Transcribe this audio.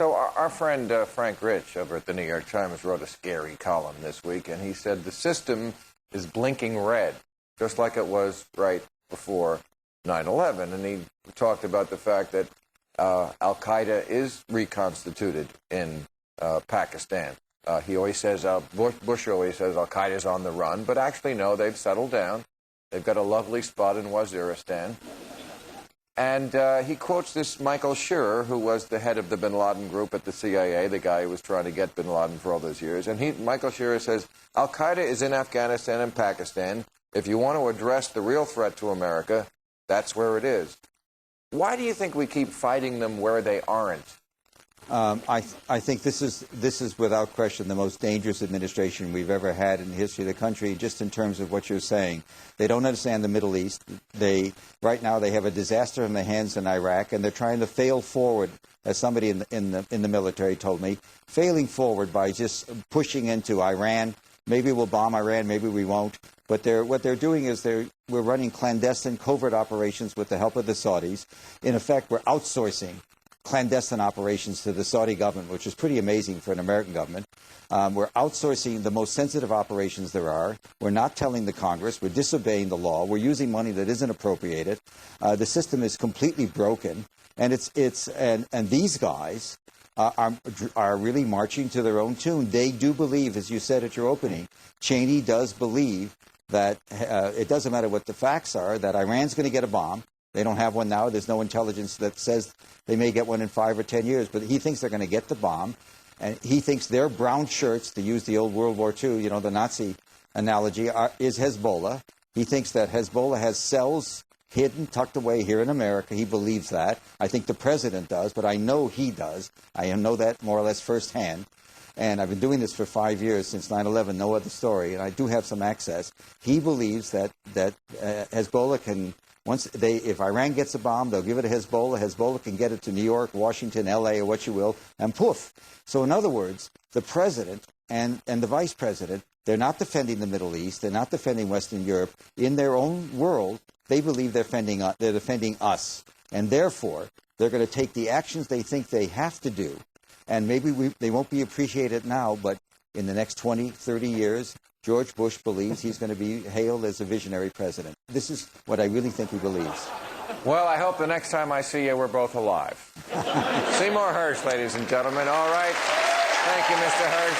So our friend Frank Rich over at the New York Times wrote a scary column this week, and he said the system is blinking red, just like it was right before 9/11. And he talked about the fact that Al-Qaeda is reconstituted in Pakistan. He always says, Bush always says Al-Qaeda's on the run, but actually, no, they've settled down. They've got a lovely spot in Waziristan. And he quotes this Michael Shearer, who was the head of the bin Laden group at the CIA, the guy who was trying to get bin Laden for all those years. And Michael Shearer says, Al-Qaeda is in Afghanistan and Pakistan. If you want to address the real threat to America, that's where it is. Why do you think we keep fighting them where they aren't? I think this is without question the most dangerous administration we've ever had in the history of the country, just in terms of what you're saying. They don't understand the Middle East. Right now they have a disaster in their hands in Iraq, and they're trying to fail forward, as somebody in the military told me, failing forward by just pushing into Iran. Maybe we'll bomb Iran, maybe we won't. But what they're doing is we're running clandestine covert operations with the help of the Saudis. In effect, we're outsourcing clandestine operations to the Saudi government, which is pretty amazing for an American government. We're outsourcing the most sensitive operations there are. We're not telling the Congress. We're disobeying the law. We're using money that isn't appropriated. The system is completely broken, and and these guys are really marching to their own tune. They do believe, as you said at your opening, Cheney does believe that it doesn't matter what the facts are, that Iran's going to get a bomb. They don't have one now. There's no intelligence that says they may get one in 5 or 10 years. But he thinks they're going to get the bomb. And he thinks their brown shirts, to use the old World War II, the Nazi analogy, is Hezbollah. He thinks that Hezbollah has cells hidden, tucked away here in America. He believes that. I think the president does, but I know he does. I know that more or less firsthand. And I've been doing this for 5 years, since 9/11, no other story, and I do have some access. He believes that Hezbollah can... if Iran gets a bomb, they'll give it to Hezbollah. Hezbollah can get it to New York, Washington, L.A., or what you will, and poof. So in other words, the president and the vice president, they're not defending the Middle East. They're not defending Western Europe. In their own world, they believe they're defending us. And therefore, they're going to take the actions they think they have to do. And maybe they won't be appreciated now, but in the next 20, 30 years, George Bush believes he's going to be hailed as a visionary president. This is what I really think he believes. Well, I hope the next time I see you, we're both alive. Seymour Hersh, ladies and gentlemen. All right. Thank you, Mr. Hersh.